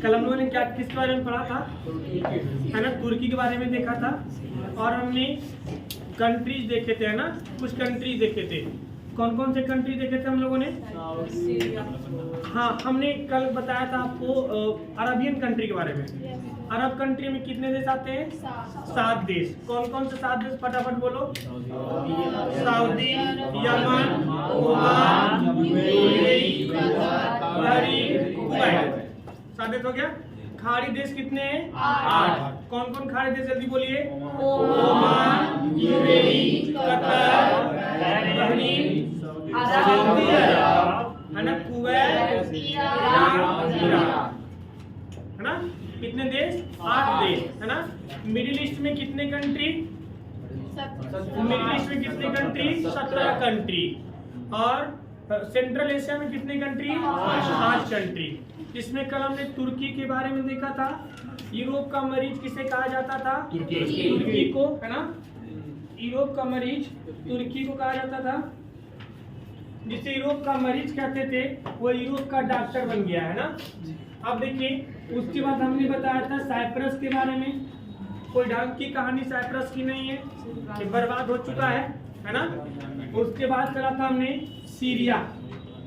कल हम लोगों ने क्या किसके बारे में पढ़ा था, है ना, तुर्की के बारे में देखा था। और हमने कंट्रीज देखे थे, है ना, कुछ कंट्रीज देखे थे। कौन कौन से कंट्री देखे थे हम लोगों ने? हाँ, हमने कल बताया था आपको अरबियन कंट्री के बारे में। अरब कंट्री में कितने देश आते हैं? 7 देश। कौन कौन से 7 देश? फटाफट बोलो। Saudi, Yemen, Oman, UAE, Kuwait. 7 देश हो गया। खाड़ी देश कितने हैं? 8। कौन कौन खाड़ी देश? जल्दी बोलिए। Oman, UAE, Qatar, Bahrain, Saudi Arab, है ना, कुवैत, ईरान, है ना। कितने देश? 8 देश, है ना। मिडिल ईस्ट में कितने कंट्री? मिडिल ईस्ट में कितने कंट्री? 17 कंट्री। और सेंट्रल एशिया में कितने कंट्री? 5 कंट्री। जिसमें कल हमने तुर्की के बारे में देखा था। यूरोप का मरीज किसे कहा जाता था? तुर्की को, है ना। यूरोप का मरीज तुर्की को कहा जाता था। जिसे यूरोप का मरीज कहते थे वो यूरोप का डॉक्टर बन गया, है ना। अब देखिए, उसके बाद हमने बताया था साइप्रस के बारे में। कोई ढंग की कहानी साइप्रस की नहीं है, कि बर्बाद हो चुका है ना। उसके बाद चला था हमने सीरिया।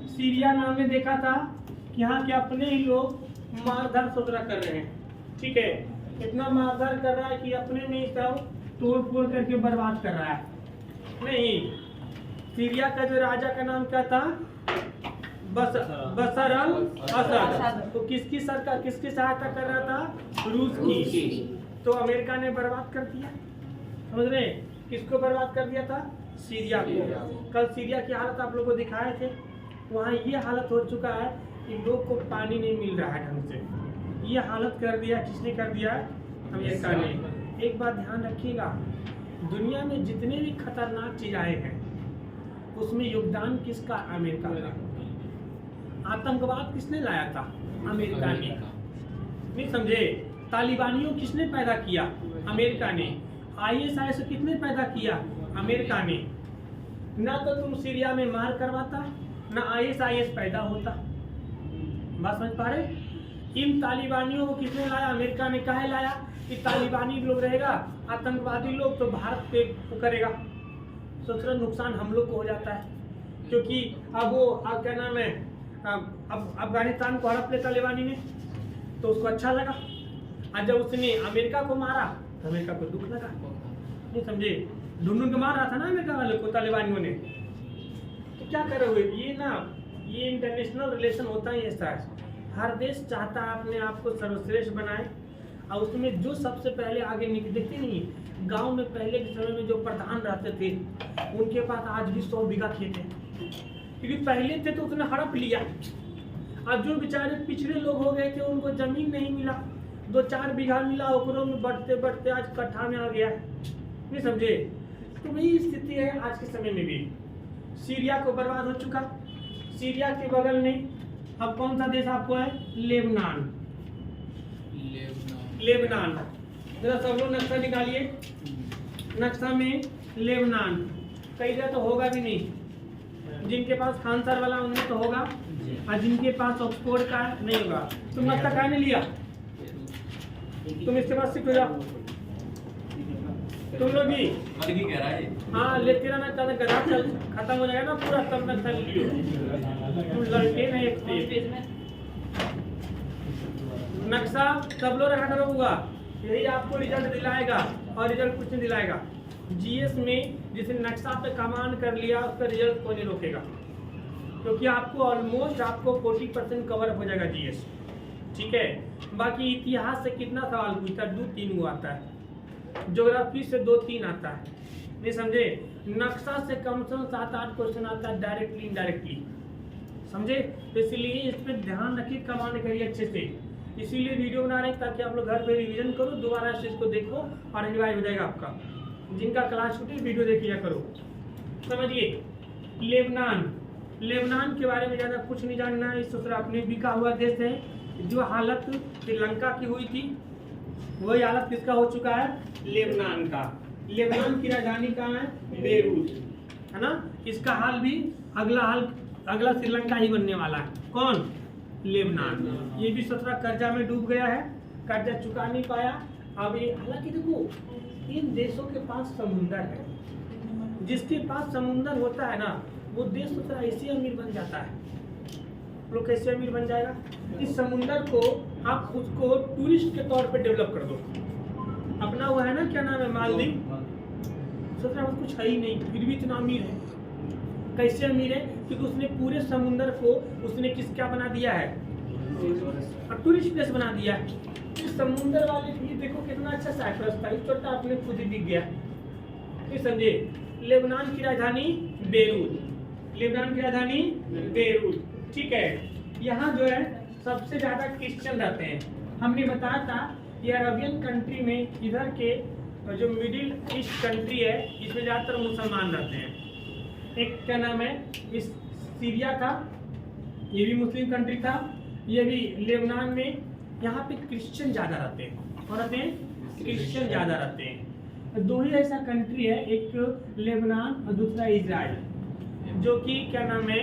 सीरिया में हमने देखा था कि यहाँ के अपने ही लोग मारधाड़ सोचरा कर रहे हैं, ठीक है। इतना मारधाड़ कर रहा है कि अपने में ही सब तोड़ फोड़ करके बर्बाद कर रहा है। नहीं, सीरिया का जो राजा का नाम क्या था? बशर अल असद। तो किसकी सरकार, किसकी सहायता कर रहा था? रूस की। तो अमेरिका ने बर्बाद कर दिया, समझ रहे? किसको बर्बाद कर दिया था? सीरिया को। कल सीरिया की हालत आप लोगों को दिखाए थे। वहाँ ये हालत हो चुका है कि लोग को पानी नहीं मिल रहा है ढंग से। ये हालत कर दिया, किसने कर दिया? अमेरिका ने। एक बात ध्यान रखिएगा, दुनिया में जितने भी खतरनाक चीज आए हैं उसमें योगदान किसका? अमेरिका का। आतंकवाद किसने लाया था? अमेरिका ने। नहीं समझे? तालिबानियों किसने पैदा किया? अमेरिका ने। ISIS किसने पैदा किया? अमेरिका ने। ना तो तुम सीरिया में मार करवाता, ना ISIS पैदा होता। बात समझ पा रहे? इन तालिबानियों को किसने लाया? अमेरिका ने। काहे लाया? कि तालिबानी लोग रहेगा, आतंकवादी लोग, तो भारत पे वो करेगा, सोच रहे नुकसान हम लोग को हो जाता है। क्योंकि अब वो क्या नाम है, अब अफगानिस्तान को हड़प लिया तालिबानी ने, तो उसको अच्छा लगा। और जब उसने अमेरिका को मारा तो अमेरिका को दुख लगा। नहीं समझे? ढूंढ के मार रहा था ना अमेरिका वाले को तालिबानियों ने। तो क्या करोगे? ये इंटरनेशनल रिलेशन होता ही ऐसा है। हर देश चाहता है अपने आप को सर्वश्रेष्ठ बनाए, और उसमें जो सबसे पहले आगे निकल। देखते नहीं, गांव में पहले के समय में जो प्रधान रहते थे उनके पास आज भी 100 बीघा खेत है, क्योंकि पहले थे तो उसने हड़प लिया। अब जो बेचारे पिछड़े लोग हो गए थे उनको जमीन नहीं मिला, 2-4 बीघा मिला, ओकरों में बढ़ते बढ़ते आज कट्ठा में आ गया है। नहीं समझे? तो वही स्थिति है आज के समय में भी। सीरिया को बर्बाद हो चुका। सीरिया के बगल में अब कौन सा देश आपको है? लेबनान। लेबनान जरा सब लोग नक्शा निकालिए। नक्शा में लेबनान कई जगह तो होगा भी नहीं। जिनके पास खान सर वाला उनमें तो होगा, और जिनके पास ऑक्सफोर्ड का नहीं होगा। तुम नक्शा कहाँ ने लिया? तुम इसके पास सीख जाओ तुम लोग भी। हाँ, लेते रहना, चाहते गधा चल खत्म हो जाएगा ना पूरा, तब नक्शा लियो। तुम लड़के नहीं एक नक्शा सब लोग रखा करोगा, यही आपको रिजल्ट दिलाएगा, और रिजल्ट कुछ नहीं दिलाएगा। GS में जिसने नक्शा पे कमांड कर लिया उसका रिजल्ट कोई नहीं रोकेगा, क्योंकि आपको ऑलमोस्ट आपको 40% कवर हो जाएगा GS, ठीक है। बाकी इतिहास से कितना सवाल पूछता है? 2-3 वो आता है। ज्योग्राफी से 2-3 आता है। नहीं समझे? नक्शा से कम 7-8 क्वेश्चन आता है, डायरेक्टली इनडायरेक्टली, समझे? तो इसलिए इस पर ध्यान रखिए, कमांड करिए अच्छे से। इसीलिए वीडियो बना रहे हैं ताकि आप लोग घर पे रिवीजन करो, दोबारा इस चीज़ को देखो और रिवाइज हो जाएगा आपका। जिनका क्लास छूटी वीडियो देखिए करो, समझिए। लेबनान के बारे में ज़्यादा कुछ नहीं जानना है। इस दूसरा अपने बिका हुआ देश है। जो हालत श्रीलंका की हुई थी वही हालत किसका हो चुका है? लेबनान का। लेबनान की राजधानी कहाँ है? बेरूत, है ना। इसका हाल भी अगला श्रीलंका ही बनने वाला है। कौन? लेबनान। ये भी सोच रहा कर्जा में डूब गया है, कर्जा चुका नहीं पाया। अब ये हालांकि देखो इन देशों के पास समुंदर है, जिसके पास समुंदर होता है ना वो देश सोच रहा ऐसे अमीर बन जाता है। लोग कैसे अमीर बन जाएगा? इस समुंदर को आप उसको टूरिस्ट के तौर पे डेवलप कर दो। अपना वो है ना क्या नाम है मालदीव, सोच रहा है कुछ है ही नहीं फिर भी इतना अमीर है। कैसे अमीर है? क्योंकि उसने पूरे समुंदर को उसने क्या बना दिया है, टूरिस्ट प्लेस बना दिया है। इस समुंदर वाले भी देखो कितना अच्छा साइप्रस था, इस छोटा अपने खुद ही दिख गया। ये समझे? लेबनान की राजधानी बेरूत, लेबनान की राजधानी बेरूत, ठीक है। यहाँ जो है सबसे ज्यादा क्रिश्चियन रहते हैं। हमने बताया था ये अरबियन कंट्री में इधर के जो मिडिल ईस्ट कंट्री है इसमें ज्यादातर मुसलमान रहते हैं। एक क्या नाम है इस सीरिया था, ये भी मुस्लिम कंट्री था। ये भी लेबनान में यहाँ पे क्रिश्चियन ज्यादा रहते हैं, और रहते हैं क्रिश्चियन ज्यादा रहते हैं। दो ही ऐसा कंट्री है, एक लेबनान और दूसरा इजराइल, जो कि क्या नाम है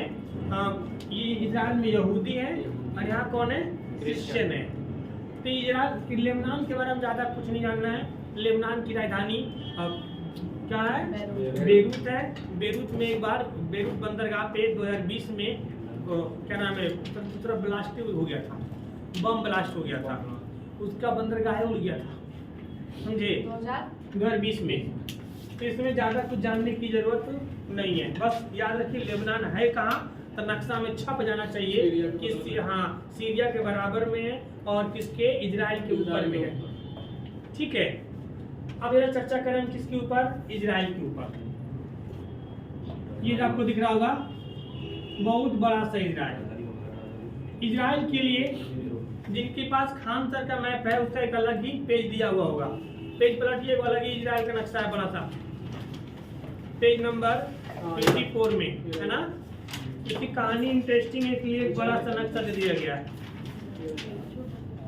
ये इजराइल में यहूदी है और यहाँ कौन है, क्रिश्चियन है। तो इजराइल लेबनान के बारे में ज्यादा कुछ नहीं जानना है। लेबनान की राजधानी क्या है, बेरूत है। बेरूत में एक बार बेरूत बंदरगाह पे 2020 में क्या नाम है दूसरा ब्लास्ट हो गया था, बम ब्लास्ट हो गया था, उसका बंदरगाह उड़ गया था, समझे, 2020 में। तो इसमें ज़्यादा कुछ जानने की जरूरत नहीं है, बस याद रखिए लेबनान है कहाँ, तो नक्शा में छप जाना चाहिए कि हाँ सीरिया के बराबर में है और किसके, इजराइल के ऊपर में है, ठीक है। अब ये चर्चा करें किसके ऊपर, इजराइल के ऊपर। ये आपको दिख रहा होगा बहुत बड़ा सा इजराइल। इजराइल के लिए जिनके पास खान सर का मैप है उसका एक अलग ही पेज दिया हुआ होगा, पेज पलटिए, अलग ही इजराइल का नक्शा है बड़ा सा, पेज नंबर 54 में है ना। इसकी कहानी इंटरेस्टिंग है, इसलिए एक बड़ा सा नक्शा दे दिया गया है,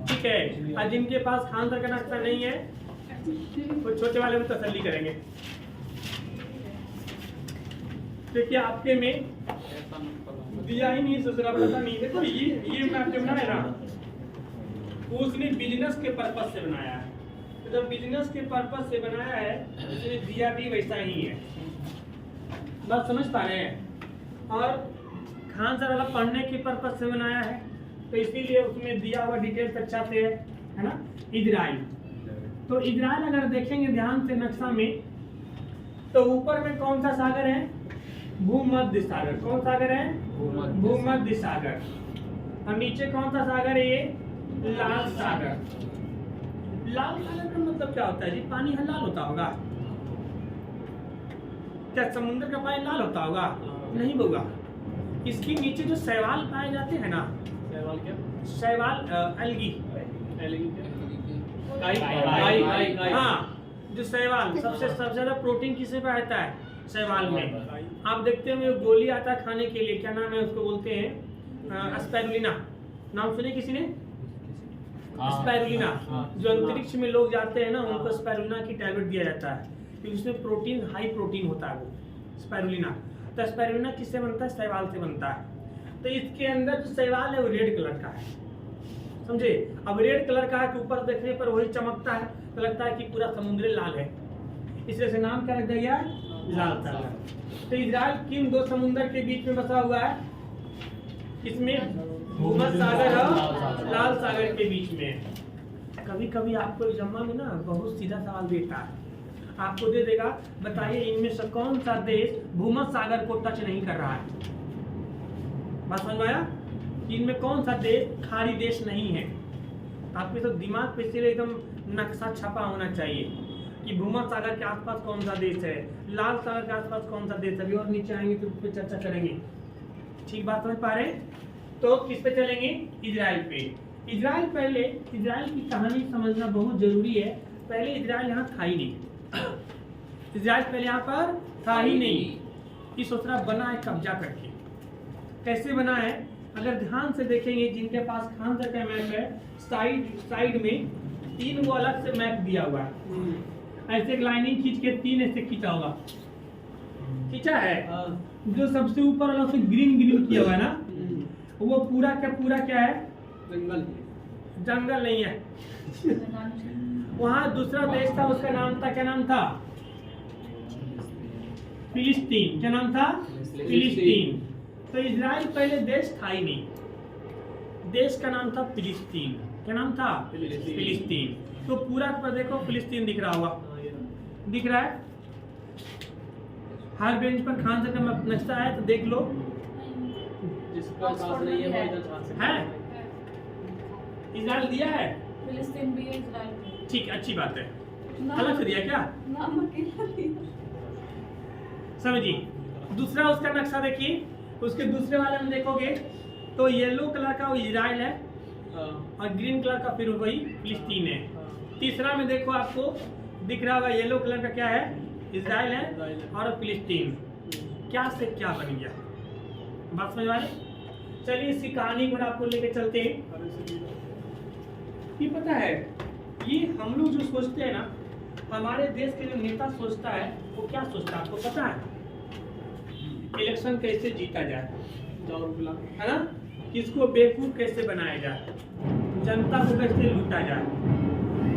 ठीक है। और जिनके पास खान सर का नक्शा नहीं है वो छोटे वाले में तसल्ली करेंगे, क्योंकि आपके में दिया ही नहीं, ससुरा पता नहीं। देखो ये मैप जो बनाया ना उसने बिजनेस के पर्पस से बनाया है, तो जब बिजनेस के पर्पस से बनाया है उसने दिया भी वैसा ही है, बात समझ पा रहे हैं। और खान सर वाला पढ़ने के पर्पस से बनाया है, तो इसीलिए उसमें दिया हुआ डिटेल्स अच्छा से है ना। इजराइल, तो इजराइल अगर देखेंगे ध्यान से नक्शा में, तो ऊपर में कौन सा सागर है, भूमध्य सागर। कौन सागर है, भूमध्य सागर। और नीचे कौन सा सागर है, ये लाल सागर। लाल सागर का मतलब क्या होता है जी, पानी लाल होता होगा क्या, समुद्र का पानी लाल होता होगा, नहीं होगा। इसके नीचे जो शैवाल पाए जाते हैं ना, शैवाल क्या, शैवाल एल्गी, हाँ जो शैवाल सबसे ज्यादा प्रोटीन किसे पे आता है, शैवाल में। आप देखते हैं वो गोली आता है खाने के लिए, क्या नाम है उसको, बोलते हैं स्पाइरुलिना, नाम सुने किसी ने, स्पाइरुलिना। जो अंतरिक्ष में लोग जाते हैं ना उनको स्पाइरुलिना की टैबलेट दिया जाता है, क्योंकि उसमें प्रोटीन, हाई प्रोटीन होता है वो स्पाइरुलिना। तो स्पाइरुलिना किससे बनता है, शैवाल से बनता है। तो इसके अंदर जो शैवाल है वो रेड कलर का है, समझे। अब रेड कलर का है कि ऊपर देखने पर वही चमकता है, तो लगता है कि पूरा समुद्र लाल है, इसलिए से नाम क्या रख दिया गया, लाल सागर। तो इजराइल किन दो समुद्र के बीच में बसा हुआ है, इसमें भूमध्य सागर और लाल सागर के बीच में। कभी कभी आपको एग्जाम में ना बहुत सीधा सवाल देता है, आपको दे देगा बताइए इनमें से कौन सा देश भूमध्य सागर को टच नहीं कर रहा है। बात समझ में आया, इनमें कौन सा देश खाड़ी देश नहीं है। आपके तो दिमाग पे सिर्फ एकदम नक्शा छपा होना चाहिए कि भूमध्य सागर के आसपास कौन सा देश है, लाल सागर के आसपास कौन सा देश है। अभी और नीचे आएंगे तो उस पर चर्चा करेंगे, ठीक बात समझ पा रहे हैं। तो किस पे चलेंगे, इजराइल पे। इजराइल, पहले इजराइल की कहानी समझना बहुत जरूरी है। पहले इजराइल यहाँ था ही नहीं, इजराइल पहले यहाँ पर था ही नहीं। इस सोचना बना है कब्जा करके। कैसे बना है, अगर ध्यान से देखेंगे जिनके पास खान सर का मैप है, साइड में 3 वो अलग से मैप दिया हुआ है, ऐसे लाइनिंग खींच के 3 ऐसे खींचा होगा, खींचा है। जो सबसे ऊपर वाला उसमें ग्रीन किया हुआ है ना, वो पूरा क्या है? जंगल नहीं है। वहाँ दूसरा देश था, उसका नाम था, क्या नाम था? फिलिस्तीन। क्या नाम था? फिलिस्तीन। तो इजराइल पहले देश था ही नहीं, देश का नाम था फिलिस्तीन। क्या नाम था? फिलिस्तीन। तो पूरा पर देखो फिलिस्तीन दिख रहा होगा, दिख रहा है? हर बेंच पर खान सर का नक्शा है, तो देख लो। जिसका साथ नहीं है वो इधर छान सकता है? इजराइल दिया है? फिलिस्तीन भी है, इजराइल भी। ठीक, अच्छी बात है। अलग से दिया क्या? नाम अकेला दिया। समझिए। दूसरा उसका नक्शा देखिए, उसके दूसरे वाले में देखोगे तो येलो कलर का वो इजराइल है और ग्रीन कलर का फिर वही फिलिस्तीन है। तीसरा में देखो आपको दिख रहा होगा येलो कलर का क्या है? इजराइल है और फिलिस्तीन। क्या से क्या बन गया? बात समझ आ रही? चलिए इसकी कहानी को आपको लेके चलते हैं। ये पता है, ये हम लोग जो सोचते हैं ना, हमारे देश के जो नेता सोचता है वो क्या सोचता है आपको पता है? इलेक्शन कैसे जीता जाए, है ना? किसको बेवकूफ कैसे बनाया जाए, जनता को कैसे लूटा जाए।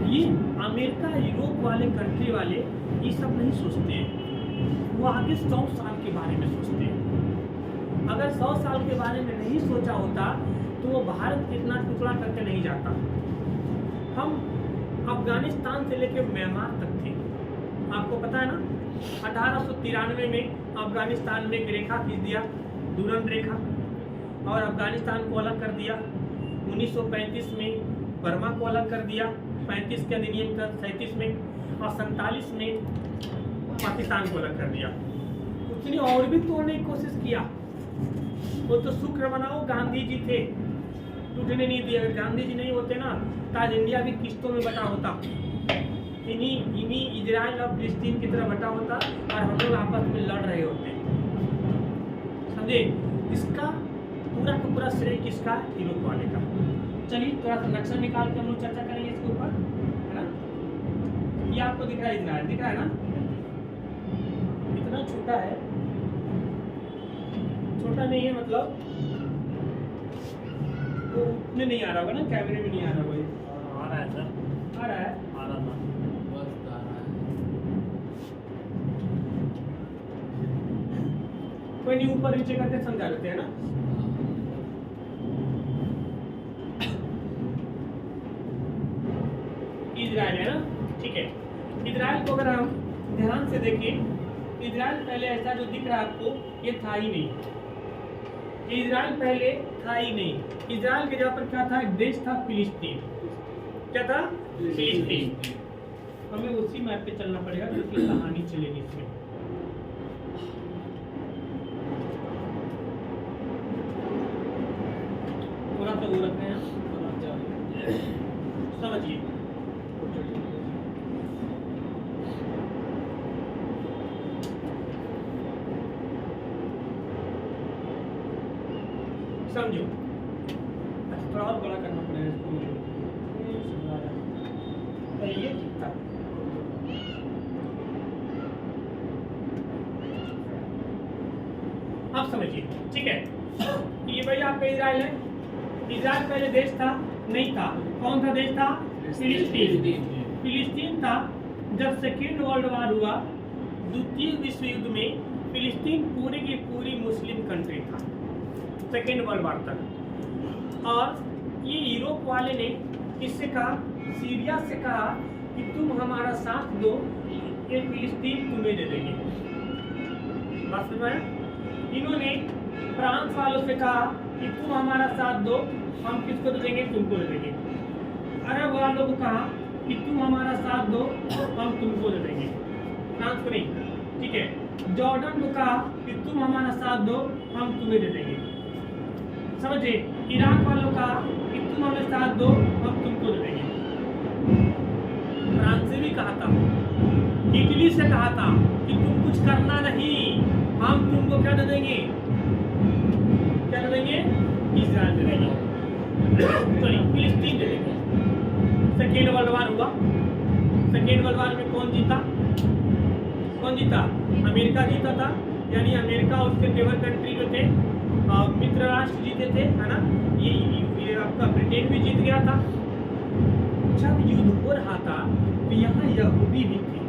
ये अमेरिका, यूरोप वाले कंट्री वाले ये सब नहीं सोचते हैं। वो आगे 100 साल के बारे में सोचते हैं। अगर 100 साल के बारे में नहीं सोचा होता तो वो भारत इतना टुकड़ा करके नहीं जाता। हम अफगानिस्तान से लेकर म्यांमार तक थे, आपको पता है ना? 1893 में अफगानिस्तान में एक रेखा खींच दिया, डूरन रेखा, और अफगानिस्तान को अलग कर दिया। 1935 में बर्मा को अलग कर दिया, 35 के अधिनियम का 37 में, और 47 में पाकिस्तान को अलग कर दिया। उसने और भी तोड़ने की कोशिश किया। वो तो शुक्र मनाओ गांधी जी थे, टूटने नहीं दिया। अगर गांधी जी नहीं होते ना तो आज इंडिया भी किस्तों में बटा होता, इन्हीं इजराइल और फिलिस्तीन की तरह बटा होता और हम लोग आपस में लड़ रहे होते। समझे? इसका पूरा का पूरा श्रेय किसका? यूरोप वाले का। चलिए थोड़ा सा नक्शा निकाल के हम लोग चर्चा करेंगे इसके ऊपर, है ना? ये आपको दिख रहा है, इजराइल दिख रहा है ना? इतना छोटा है, छोटा नहीं है मतलब वो उतने नहीं आ रहा होगा ना, कैमरे में नहीं आ रहा होगा। आ रहा है सर, आ रहा है, आ रहा था, बस आ रहा है। कोई नहीं, ऊपर नीचे करके समझा लेते हैं ना। इजराइल है ना, ठीक है। इजराइल को अगर हम ध्यान से देखें, इजराइल पहले ऐसा जो दिख रहा है आपको, ये था ही नहीं। इजराइल पहले था ही नहीं। इजराइल के जगह पर क्या था? एक देश था फिलिस्तीन। क्या था? फिलिस्तीन। हमें उसी मैप पे चलना पड़ेगा क्योंकि कहानी चलेगी इसमें। थोड़ा सा वो रखते हैं, समझिए। समझो, थोड़ा और बड़ा करना पड़ेगा इसको। ये ठीक था। अब समझिए, ठीक है। ये भाई आपका इजराइल है। इजराइल पहले देश था? नहीं था। कौन सा देश था? फिलिस्तीन। फिलिस्तीन था। जब सेकेंड वर्ल्ड वार हुआ, द्वितीय विश्व युद्ध में, फिलिस्तीन पूरी की पूरी मुस्लिम कंट्री था सेकेंड वर्ल्ड वार तक। और ये यूरोप वाले ने किससे कहा? सीरिया से कहा कि तुम हमारा साथ दो, ये फिलिस्तीन तुम्हें दे देंगे। बात समझ में? इन्होंने फ्रांस वालों से कहा कि तुम हमारा साथ दो, हम किसको दे देंगे? तुमको दे देंगे। अरब वालों को कहा कि तुम हमारा साथ दो, हम तुमको दे देंगे। फ्रांस को नहीं, ठीक है। जॉर्डन को कहा कि तुम हमारा साथ दो, हम तुम्हें दे देंगे। समझे? इराक वालों का कि तुम हमें साथ दो, हम तुमको दे देंगे। फ्रांस से भी कहा था, इटली से कहा था कि तुम कुछ करना नहीं, हम तुमको क्या दे देंगे? क्या दे देंगे? इजराइल दे देंगे, सॉरी फिलिस्तीन दे देंगे। सेकेंड वर्ल्ड वार हुआ। सेकेंड वर्ल्ड वार में कौन जीता? कौन जीता? अमेरिका जीता था। यानी अमेरिका और उसके नेबर कंट्री जो थे मित्र राष्ट्र जीते थे, है ना। ये आपका ब्रिटेन भी जीत गया था। जब युद्ध हो रहा था तो यहाँ यहूदी भी थे।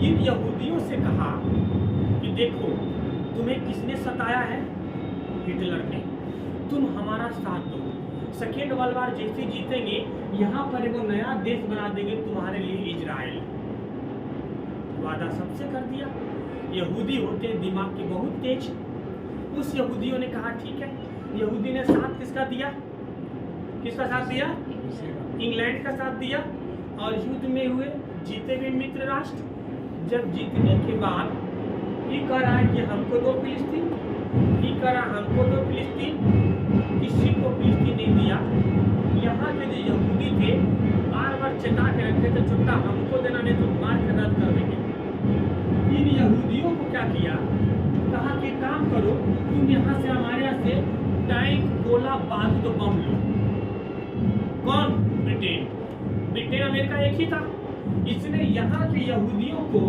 इन यहूदियों से कहा कि देखो, तुम्हें किसने सताया है? हिटलर ने। तुम हमारा साथ दो, सेकेंड वर्ल्ड वार जैसे जीतेंगे यहाँ पर एक नया देश बना देंगे तुम्हारे लिए, इजराइल। वादा सबसे कर दिया। यहूदी होते हैं दिमाग के बहुत तेज। उस यहूदियों ने कहा ठीक है। यहूदी ने साथ किसका दिया? किसका साथ दिया? इंग्लैंड का साथ दिया। और युद्ध में हुए, जीते भी मित्र राष्ट्र। जब जीतने के बाद ये कह रहा है कि हमको दो फिलिस्तीन, ये कह रहा हमको दो फिलिस्तीन, किसी को फिलिस्तीन नहीं दिया। यहाँ के जो यहूदी थे बार बार चेता के रखते थे, छुट्टा हमको देना नहीं तो मार के रद्द कर देंगे। इन यहूदियों को क्या किया? कहा कि काम करो, तुम यहाँ से हमारे यहाँ से टैंक, गोला, बारूद, बम लो। कौन? ब्रिटेन। ब्रिटेन अमेरिका एक ही था। इसने यहाँ के यहूदियों को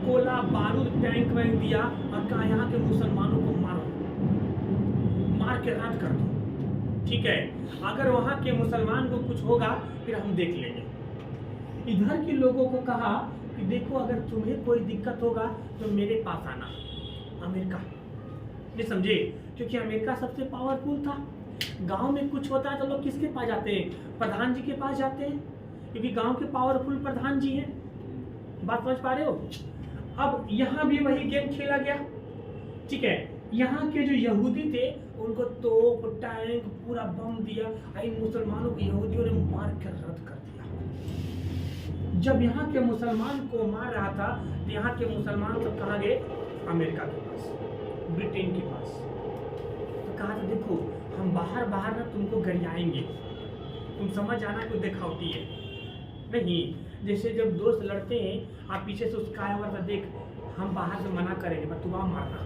गोला, बारूद, टैंक वैंक दिया और कहा यहाँ के मुसलमानों को मारो, मार के रद्द कर दो। ठीक है, अगर वहाँ के मुसलमान को कुछ होगा फिर हम देख लेंगे। इधर के लोगों को कहा कि देखो, अगर तुम्हें कोई दिक्कत होगा तो मेरे पास आना। अमेरिका ये समझे, क्योंकि अमेरिका सबसे पावरफुल था। गांव में कुछ होता है तो लोग किसके पास जाते हैं? प्रधान जी के पास जाते हैं, क्योंकि गांव के पावरफुल प्रधान जी हैं। बात समझ पा रहे हो? अब यहाँ भी वही गेम खेला गया। ठीक है, यहाँ के जो यहूदी थे उनको तोप, टैंक, पूरा बम दिया। इन मुसलमानों को यहूदियों ने मार कर रद्द कर दिया। जब यहाँ के मुसलमान को मार रहा था तो यहाँ के मुसलमान सब कहाँ गए? अमेरिका के पास, ब्रिटेन के पास। तो कहा था देखो, हम बाहर बाहर ना तुमको गरियाएंगे, तुम समझ जाना कोई दिखावटी है नहीं। जैसे जब दोस्त लड़ते हैं, आप पीछे से उसका आया हुआ देख, हम बाहर से मना करेंगे बस दुआ मारना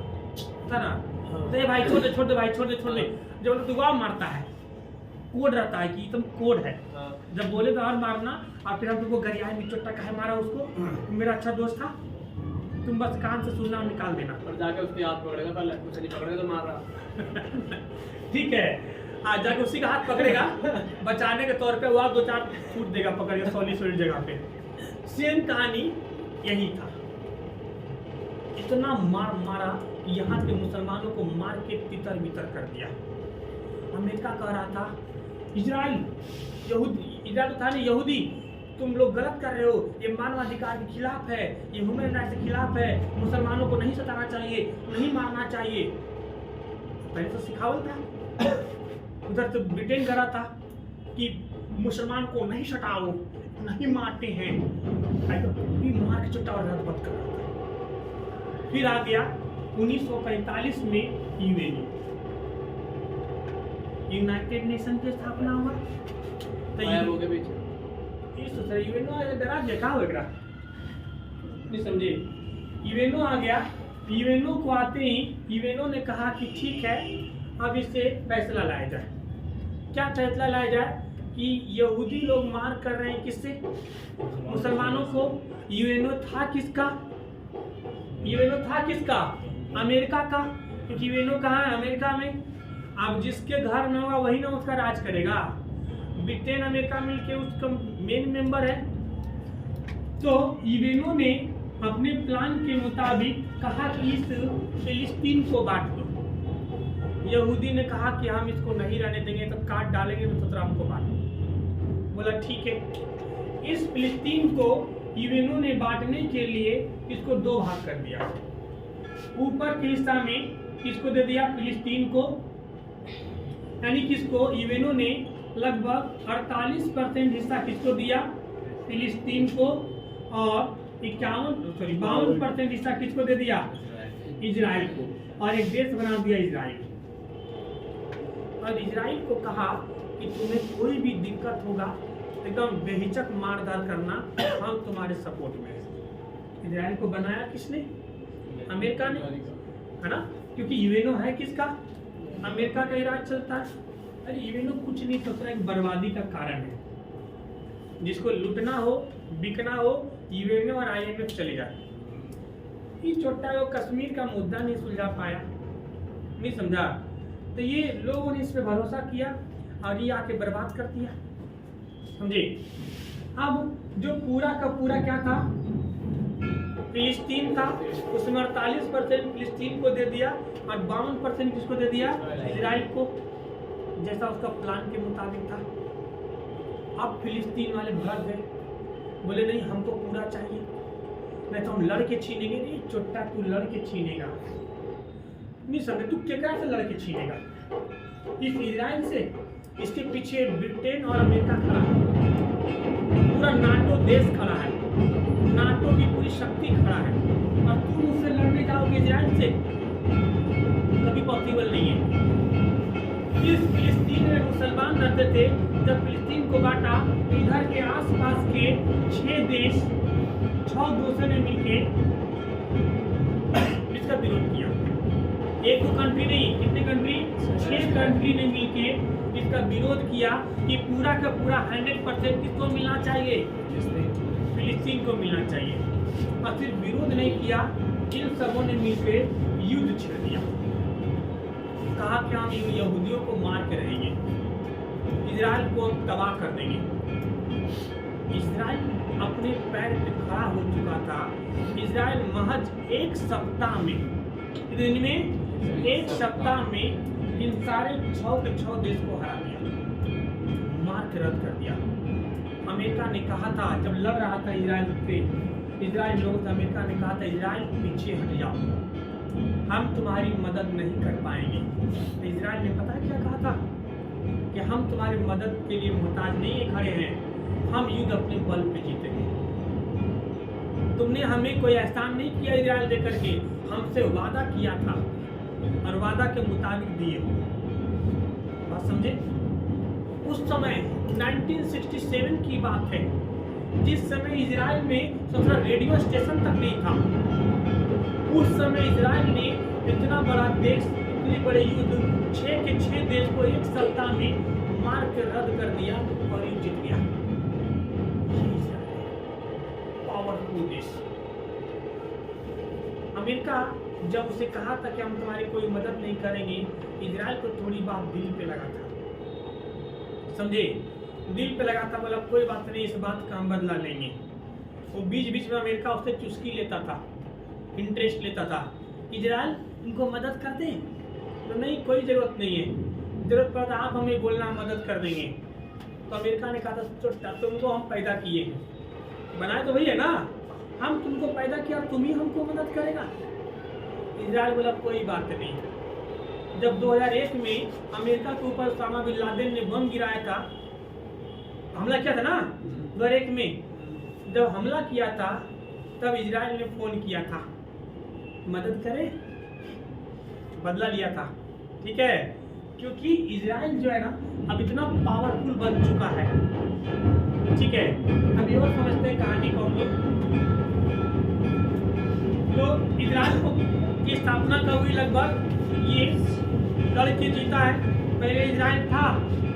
था ना। तो भाई छोड़ दे, छोड़ दे भाई, छोड़ दे, छोड़ दे। जब दुआ मारता है, कोड रहता है कि तुम कोड है, जब बोले तो और मारना। और फिर हम तुमको गरियाए में चोटा कहे मारा उसको, मेरा अच्छा दोस्त था, तुम बस कान से सुनना और निकाल देना। और जाके उसके हाथ पकड़ेगा, पहले कुछ नहीं पकड़ेगा तो मार रहा। ठीक है, आज जाके उसी का हाथ पकड़ेगा, बचाने के तौर पे वो 2-4 छूट देगा पकड़ के, सॉलिड जगह पे। सेम कहानी यही था। इतना मार मारा कि यहाँ के मुसलमानों को मार के तितर बितर कर दिया। अमेरिका कह रहा था इजराइल, यहूदी, इजराइल तो था नहीं, यहूदी, तुम लोग गलत कर रहे हो, ये मानवाधिकार के खिलाफ है, ये ह्यूमन राइट्स के खिलाफ है, मुसलमानों को नहीं सताना चाहिए, नहीं मारना चाहिए। पहले तो सिखावल था। उधर तो ब्रिटेन करा था कि मुसलमान को नहीं सताओ, नहीं मारते हैं, भी मार के चुट्टा और रद्द कर रहा था। फिर आ गया 1945 में यूएनओ, यूनाइटेड नेशन की स्थापना हुआ। तो यूएनओ डरा देखा हो एकरा नहीं समझे। यूएनओ आ गया। यूएनओ को आते ही यूएनओ ने कहा कि ठीक है, अब इससे फैसला लाया जाए। क्या फैसला लाया जाए? कि यहूदी लोग मार कर रहे हैं किससे? मुसलमानों को। यूएनओ था किसका? यूएनओ था किसका? अमेरिका का। क्योंकि यूएनओ कहाँ है? अमेरिका में। अब जिसके घर में होगा वही ना उसका राज करेगा। ब्रिटेन अमेरिका मिलके उसका मेन मेंबर है। तो यूएनओ ने अपने प्लान के मुताबिक कहा कि इस फिलिस्तीन को बांट दो। यहूदी ने कहा कि हम इसको नहीं रहने देंगे, तो काट डालेंगे, तो सोच रहा हमको बांटो। बोला ठीक है। इस फिलिस्तीन को यूएनओ ने बांटने के लिए इसको 2 भाग कर दिया। ऊपर के हिस्सा में किसको दे दिया? फिलिस्तीन को। यानी किसको? यूएनओ ने लगभग 48% हिस्सा किसको दिया? फिलिस्तीन को। और 52% हिस्सा किसको दे दिया? इजराइल को। और एक देश बना दिया इजराइल। और इजराइल को कहा कि तुम्हें कोई भी दिक्कत होगा एकदम बेहिचक मार धार करना, हम तुम्हारे सपोर्ट में हैं। इजराइल को बनाया किसने? अमेरिका ने, है ना। क्योंकि यूएनओ है किसका? अमेरिका का ही राज चलता है। अरे यूएनओ कुछ नहीं सोच रहा, एक बर्बादी का कारण है। जिसको लूटना हो, बिकना हो, यूएनओ और आईएमएफ चले जाए। ये छोटा वो कश्मीर का मुद्दा नहीं सुलझा पाया, नहीं समझा? तो ये लोगों ने इस पे भरोसा किया और ये आके बर्बाद कर दिया, समझे? अब जो पूरा का पूरा क्या था, फिलिस्तीन था, उसमें 48% फिलिस्तीन को दे दिया और 52% किसको दे दिया, इजराइल को, जैसा उसका प्लान के मुताबिक था। अब फिलिस्तीन वाले भड़क गए, बोले नहीं हमको पूरा चाहिए, नहीं तो हम लड़के छीनेंगे। नहीं चोट्टा, तू लड़के छीनेगा नहीं समझे, तू केकरा से लड़के छीनेगा? इस इजराइल से। इसके पीछे ब्रिटेन और अमेरिका खड़ा है, पूरा नाटो देश खड़ा है, नाटो की पूरी शक्ति खड़ा है, और तुम उससे लड़ने जाओगे इजराइल से? कभी पॉसिबल नहीं है। इस फिलिस्तीन में मुसलमान रहते थे, जब फिलिस्तीन को बांटा इधर के आसपास के 6 देश, 6 दोस्तों ने मिलके इसका विरोध किया। एक तो कंट्री नहीं, कितने कंट्री, 6 कंट्री ने मिलके इसका विरोध किया कि पूरा का पूरा 100% किसको मिलना चाहिए, फिलिस्तीन को मिलना चाहिए। और सिर्फ विरोध नहीं किया, इन सबों ने मिलकर युद्ध छेड़ दिया। कहा कि हम यहूदियों को मार के रहेंगे, इजराइल को तबाह कर देंगे। इजराइल अपने पैर पे खड़ा हो चुका था। इजराइल महज एक सप्ताह में, दिन में 1 सप्ताह में इन सारे 6 के 6 देश को हरा दिया, मार के रद्द कर दिया। अमेरिका ने कहा था, जब लड़ रहा था इजराइल पे, इजराइल लोगों से अमेरिका ने कहा था इजराइल पीछे हट जाओ, हम तुम्हारी मदद नहीं कर पाएंगे। तो इजराइल ने पता है क्या कहा था कि हम तुम्हारी मदद के लिए मोहताज नहीं खड़े हैं, हम युद्ध अपने बल पे जीतेंगे। तुमने हमें कोई एहसान नहीं किया इजराइल देकर के, हमसे वादा किया था और वादा के मुताबिक दिए। बात समझे? उस समय 1967 की बात है, जिस समय इजराइल में सोचा रेडियो स्टेशन तक नहीं था। उस समय इजराइल ने इतना बड़ा देश, इतने बड़े युद्ध, 6 के 6 देश को 1 सप्ताह में मार के रद्द कर दिया और युद्ध जीत गया। पावरफुल देश। अमेरिका जब उसे कहा था कि हम तुम्हारी कोई मदद नहीं करेंगे, इजराइल को थोड़ी बात दिल पे लगा था, समझे? दिल पे लगा था, बोला कोई बात नहीं, इस बात का हम बदला लेंगे। वो बीच बीच में अमेरिका उससे चुस्की लेता था, इंटरेस्ट लेता था, इजराइल इनको मदद कर दें, तो नहीं कोई ज़रूरत नहीं है, ज़रूरत पड़ता आप हमें बोलना, मदद कर देंगे। तो अमेरिका ने कहा था तुमको हम पैदा किए हैं, बनाए तो वही है ना, हम तुमको पैदा किया, तुम ही हमको मदद करेगा। इजराइल बोला कोई बात नहीं। जब 2001 में अमेरिका के ऊपर उसामा बिन लादेन ने बम गिराया था, हमला किया था ना 2001 में, जब हमला किया था तब इजराइल ने फोन किया था मदद करे, बदला लिया था, ठीक है? क्योंकि इजराइल जो है ना अब इतना पावरफुल बन चुका है, ठीक है? अभी और समझते हैं कहानी को हम लोग। तो इजराइल को की स्थापना कब हुई? लगभग ये लड़के जीता है। पहले इजराइल था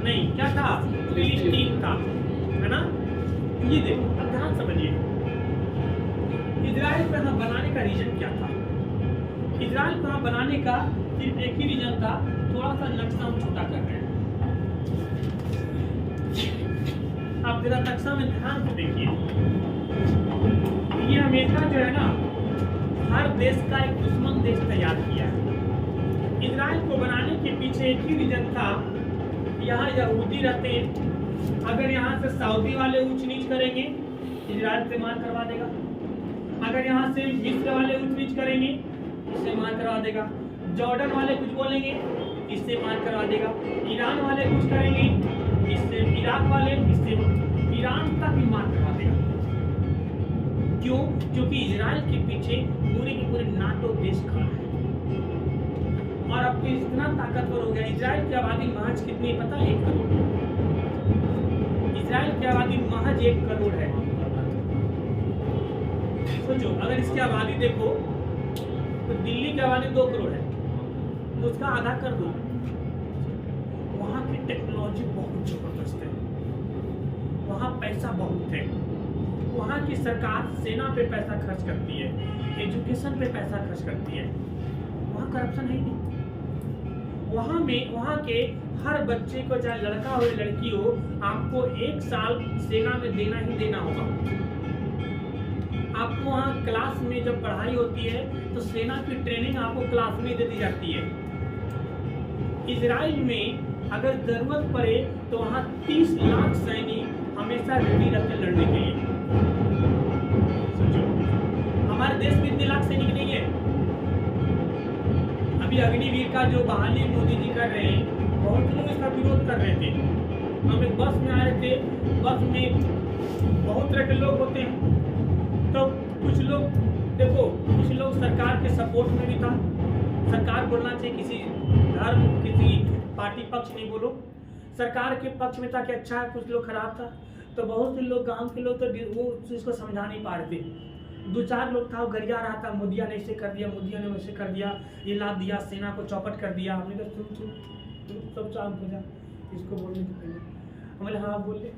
नहीं, क्या था? फिलिस्तीन था, है ना? ये देखो, अब ध्यान समझिए, इजराइल को यहाँ बनाने का रीजन क्या था? इजराइल को यहाँ बनाने का सिर्फ एक ही रीजन था, थोड़ा सा नक्शा हम छोटा कर रहे हैं। आप जरा नक्शा में ध्यान से देखिए, ये अमेरिका जो है ना हर देश का एक दुश्मन देश तैयार किया है। इजराइल को बनाने के पीछे एक ही रीजन था, यहाँ यहूदी रहते हैं, अगर यहाँ से सऊदी वाले ऊंच नीच करेंगे इजराइल से मार करवा देगा, अगर यहाँ से मिस्र वाले ऊंच नीच करेंगे इससे मार करवा देगा, जॉर्डन वाले कुछ बोलेंगे इससे मार करवा देगा, ईरान वाले कुछ करेंगे इससे, इराक वाले इससे, ईरान तक भी मार करवा देगा। क्यों? क्योंकि इजराइल के पीछे पूरे के पूरे नाटो देश खड़ा है और अब तो इतना ताकतवर हो गया। इजराइल की आबादी महज कितनी पता है? 1 करोड़। इजराइल की आबादी महज 1 करोड़ है। सोचो, अगर इसकी आबादी देखो तो दिल्ली की आबादी 2 करोड़ है, तो उसका आधा कर दो। वहाँ की टेक्नोलॉजी बहुत जबरदस्त है, वहाँ पैसा बहुत है, वहाँ की सरकार सेना पे पैसा खर्च करती है, एजुकेशन पे पैसा खर्च करती है, वहाँ करप्शन है ही नहीं। वहाँ के हर बच्चे को, चाहे लड़का हो या लड़की हो, आपको 1 साल सेना में देना ही देना होगा। आपको वहाँ क्लास में जब पढ़ाई होती है तो सेना की ट्रेनिंग आपको क्लास में दे दी जाती है। इजराइल में अगर जरूरत पड़े तो वहाँ 30 लाख सैनिक हमेशा रेडी रहते हैं लड़ने के लिए। सोचो, हमारे देश में इतने लाख सैनिक नहीं है। अभी अग्निवीर का जो बहाली मोदी जी कर रहे हैं, बहुत लोग इसका विरोध कर रहे थे। हम एक बस में आ रहे थे, बस में बहुत तरह के लोग होते हैं, तो कुछ लोग, देखो कुछ लोग सरकार के सपोर्ट में भी था। सरकार बोलना चाहिए, किसी धर्म, किसी पार्टी पक्ष नहीं बोलो, सरकार के पक्ष में था कि अच्छा है, कुछ लोग खराब था। तो बहुत से लोग, गांव के लोग, तो वो इसको समझा नहीं पा रहे थे। 2-4 लोग था, वो गरिया रहा था, मोदिया ने ऐसे कर दिया, मोदिया ने वैसे कर दिया, ये लाद दिया, सेना को चौपट कर दिया। हमने कहा तुम सब शांत हो जा, इसको बोलने के पहले हम बोले हाँ बोल ले।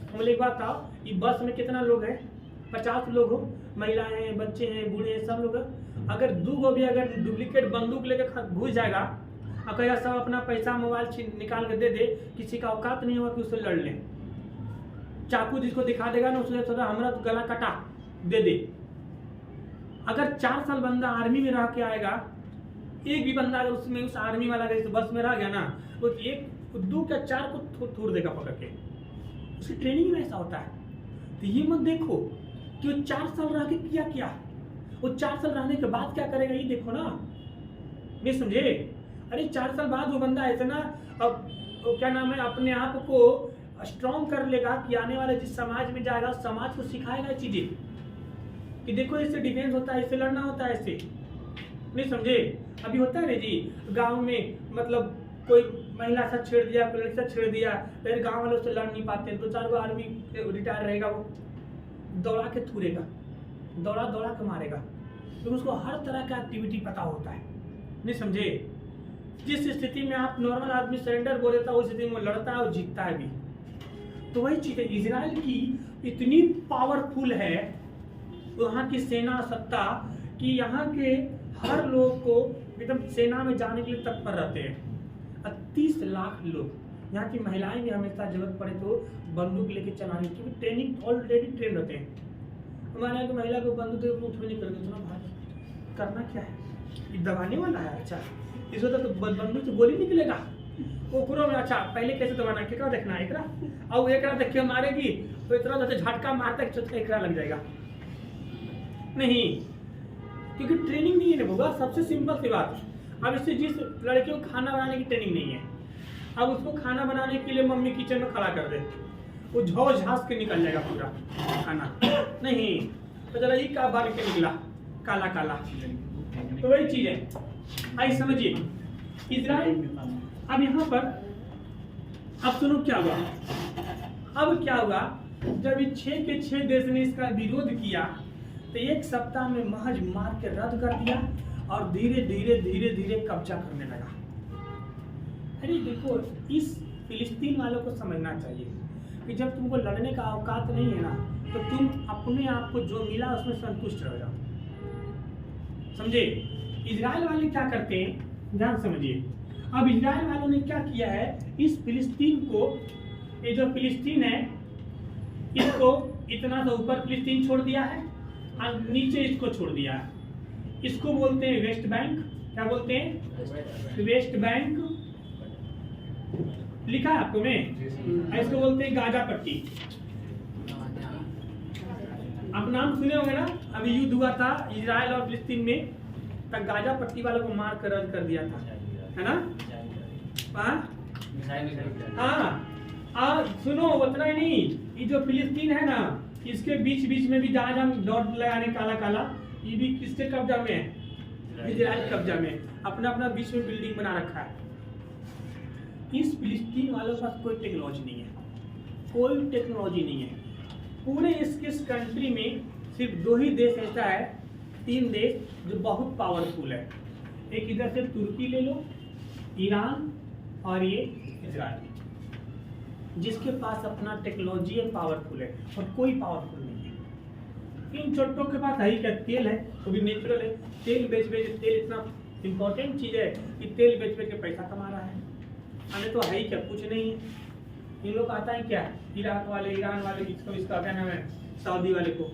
हम बोले एक बात था, ये बस में कितना लोग हैं? 50 लोग हो, महिलाएं हैं, बच्चे हैं, बूढ़े हैं, सब लोग हैं। अगर 2 को भी अगर डुप्लीकेट बंदूक लेकर घुस जाएगा और कहेगा सब अपना पैसा मोबाइल निकाल के दे दे, किसी का औकात नहीं होगा कि उससे लड़ लें। चाकू जिसको दिखा देगा ना, उसने सोचा हमारा तो गला कटा, दे दे। अगर 4 साल बंदा आर्मी में रह के आएगा, एक भी बंदा अगर उसमें उस आर्मी वाला अगर बस में रह गया ना, तो 2 या 4 को थोड़ देगा पकड़ के। उसकी ट्रेनिंग में ऐसा होता है। तो ये मत देखो कि वो 4 साल रह के किया क्या, वो 4 साल रहने के बाद क्या करेगा, ये देखो ना। नहीं समझे? अरे 4 साल बाद वो बंदा ऐसे ना, अब क्या नाम है, अपने आप को स्ट्रॉन्ग कर लेगा कि आने वाले जिस समाज में जाएगा, समाज को सिखाएगा चीजें कि देखो इससे डिफेंस होता है, इससे लड़ना होता है, ऐसे। नहीं समझे? अभी होता है ना जी, गांव में मतलब कोई महिला साथ छेड़ दिया, कोई लड़की साथ छेड़ दिया, फिर गांव वाले उससे लड़ नहीं पाते, 2-4 गो आर्मी रिटायर रहेगा, वो दौड़ा के थूरेगा, दौड़ा के मारेगा। तो उसको हर तरह का एक्टिविटी पता होता है। नहीं समझे? जिस स्थिति में आप नॉर्मल आदमी सरेंडर बोल देता है, उस स्थिति में लोग और जीतता है भी। तो वही चीज है, इजराइल की इतनी पावरफुल है वहाँ की सेना सत्ता कि यहाँ के हर लोग को एकदम सेना में जाने के लिए तत्पर रहते हैं। 30 लाख लोग, यहाँ की महिलाएं भी हमेशा जरूरत पड़े तो बंदूक लेके चलाने की, क्योंकि ट्रेनिंग ऑलरेडी ट्रेन रहते हैं। हमारे यहाँ की महिला को बंदूक दे उठने नहीं करते, सुना भाई करना क्या है, ये दबाने वाला है, अच्छा इस वक्त तो बंदूक से गोली निकलेगा, वो पूरा में अच्छा पहले कैसे दबाना है, केकरा देखना है, एकरा और एकरा देख के मारेगी तो इतना जैसे झटका मारता है, एकरा लग जाएगा। नहीं, क्योंकि ट्रेनिंग नहीं है होगा। सबसे सिंपल सी बात, अब इससे जिस लड़के को खाना बनाने की ट्रेनिंग नहीं है, अब उसको खाना बनाने के लिए मम्मी किचन में खड़ा कर दे, वो झोल झाँस के निकल जाएगा पूरा खाना। नहीं तो चला ये क्या बाल के निकला काला काला, तो वही चीज है। आई समझिए इजराइल। अब यहाँ पर अब सुनो क्या हुआ। अब क्या हुआ, जब ये 6 के 6 देश ने इसका विरोध किया तो 1 सप्ताह में महज मार के रद्द कर दिया और धीरे धीरे कब्जा करने लगा। अरे देखो, इस फिलिस्तीन वालों को समझना चाहिए कि जब तुमको लड़ने का औकात नहीं है ना, तो तुम अपने आप को जो मिला उसमें संतुष्ट रह जाओ। समझे? इजराइल वाले क्या करते हैं, ध्यान समझिए। अब इजराइल वालों ने क्या किया है, इस फिलिस्तीन को, ये जो फिलिस्तीन है इसको इतना सा ऊपर फिलिस्तीन छोड़ दिया है और नीचे इसको छोड़ दिया है। इसको बोलते हैं वेस्ट बैंक। क्या बोलते हैं? West Bank. लिखा है आपको में? इसको बोलते हैं गाजा पट्टी। आप नाम सुने होंगे ना, अभी युद्ध हुआ था इजराइल और फिलिस्तीन में, तब गाजा पट्टी वालों को मार कर रद्द कर दिया था, है ना? हाँ, सुनो उतना ही नहीं, ये जो फिलिस्तीन है ना, इसके बीच में भी जहाँ हम डॉट लगाने काला काला, ये भी किसके कब्जा में है? इजराइल कब्जा में। अपना बीच में बिल्डिंग बना रखा है। इस फिलिस्तीन वालों के पास कोई टेक्नोलॉजी नहीं है, कोई टेक्नोलॉजी नहीं है। पूरे इस कंट्री में सिर्फ 2 ही देश ऐसा है, 3 देश जो बहुत पावरफुल है। एक इधर से तुर्की ले लो, ईरान और ये इजराइल, जिसके पास अपना टेक्नोलॉजी है, पावरफुल है, और कोई पावरफुल नहीं है। इन छोटों के पास है ही क्या, तेल है, वो भी नेचुरल है। तेल बेच तेल इतना इम्पोर्टेंट चीज़ है कि तेल बेच के पैसा कमा रहा है। हमें तो है ही क्या, कुछ नहीं है। इन लोग आता है क्या, इराक वाले, ईरान वाले, किसको इसका क्या नाम है, सऊदी वाले को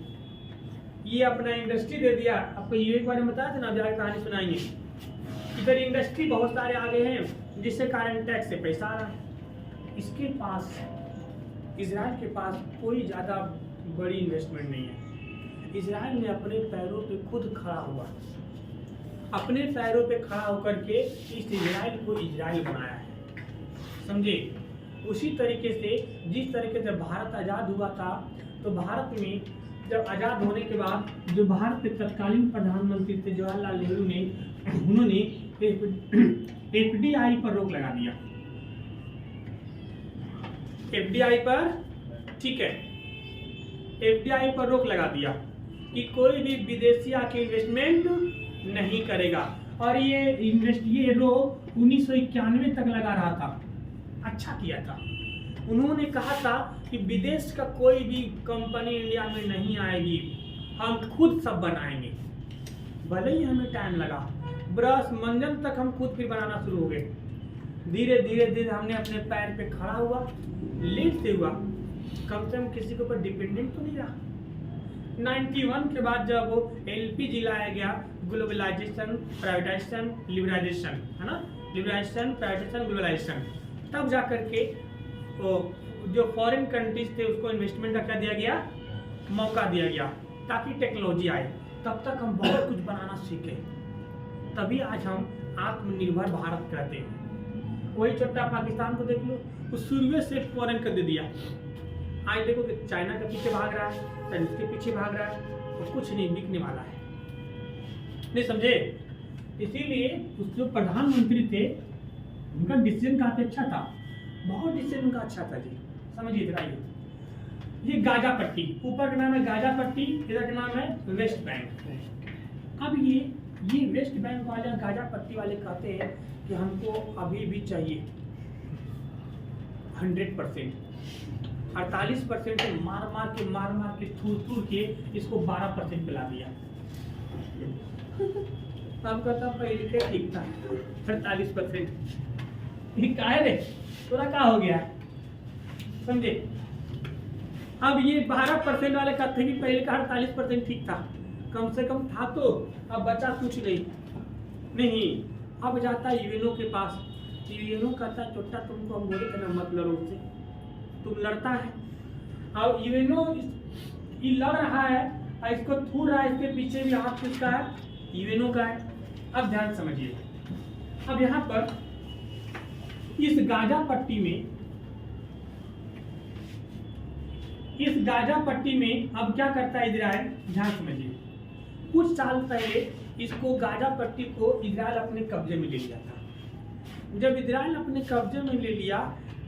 ये अपना इंडस्ट्री दे दिया। आपको ये एक बार बताया था ना, अभी आगे कहानी सुनाएंगे। इधर इंडस्ट्री बहुत सारे आगे हैं जिससे कारण टैक्स से पैसा आ रहा है। इसके पास, इजराइल के पास कोई ज़्यादा बड़ी इन्वेस्टमेंट नहीं है। इजराइल ने अपने पैरों पे खुद खड़ा हुआ, अपने पैरों पे खड़ा होकर के इस इजराइल को इजराइल बनाया है, समझे। उसी तरीके से जिस तरीके से भारत आज़ाद हुआ था, तो भारत में जब आज़ाद होने के बाद जो भारत के तत्कालीन प्रधानमंत्री थे जवाहरलाल नेहरू ने, उन्होंने एफडीआई पर रोक लगा दिया। एफडीआई पर, ठीक है, एफडीआई पर रोक लगा दिया कि कोई भी विदेशी आके इन्वेस्टमेंट नहीं करेगा। और ये रोक 1991 तक लगा रहा था। अच्छा किया था। उन्होंने कहा था कि विदेश का कोई भी कंपनी इंडिया में नहीं आएगी, हम खुद सब बनाएंगे। भले ही हमें टाइम लगा, ब्रश मंजन तक हम खुद फिर बनाना शुरू हो गए। धीरे धीरे धीरे हमने अपने पैर पे खड़ा हुआ, लेट से हुआ, कम से कम किसी के ऊपर डिपेंडेंट तो नहीं रहा। 91 के बाद जब एलपीजी लाया गया, ग्लोबलाइजेशन, प्राइवेटाइजेशन, लिबरलाइजेशन, है ना, लिबरलाइजेशन, प्राइवेटाइजेशन, ग्लोबलाइजेशन, तब जा करके जो फॉरेन कंट्रीज थे उसको इन्वेस्टमेंट का क्या दिया गया, मौका दिया गया, ताकि टेक्नोलॉजी आए। तब तक हम बहुत कुछ बनाना सीखे, तभी आज हम आत्मनिर्भर भारत कहते हैं। वही छोटा पाकिस्तान को देख लो, वो शुरू से फॉरेन कर दे दिया। आज देखो कि चाइना के पीछे भाग रहा है, चाइनीज के पीछे भाग रहा है, तो कुछ नहीं बिकने वाला है, नहीं समझे। इसीलिए उस जो प्रधानमंत्री थे उनका डिसीजन काफी अच्छा था, बहुत डिसीजन उनका अच्छा था जी। समझिए इधर आइए, ये गाजा पट्टी, ऊपर का नाम है गाजा पट्टी, इधर का नाम है वेस्ट बैंक। अब ये वेस्ट बैंक वाले, गाजा पट्टी वाले कहते हैं कि हमको अभी भी चाहिए 100%, 48% मार मार के थूर के इसको 12% पिला दिया। हम कहता पहले के ठीक था 48%, क्या है रे, पूरा क्या हो गया, समझे। अब ये 12% वाले कहते कि पहले का 48% ठीक था, कम से कम था, तो अब बचा कुछ नहीं। अब जाता यूएनओ के पास, यूएनओ कहता है छोटा तुमको हम बोले थे ना मत लड़ो उससे, तुम लड़ता है। अब यूएनओ ये लड़ रहा है और इसको थूर रहा है, इसके पीछे भी हाथ किसका है, यूएनओ का है। अब ध्यान समझिए, अब यहाँ पर इस गाजा पट्टी में अब क्या करता है इजराइल, ध्यान समझिए। कुछ साल पहले इसको गाजा पट्टी को इजराइल अपने कब्जे में ले लिया था। जब इजराइल अपने कब्जे में ले लिया,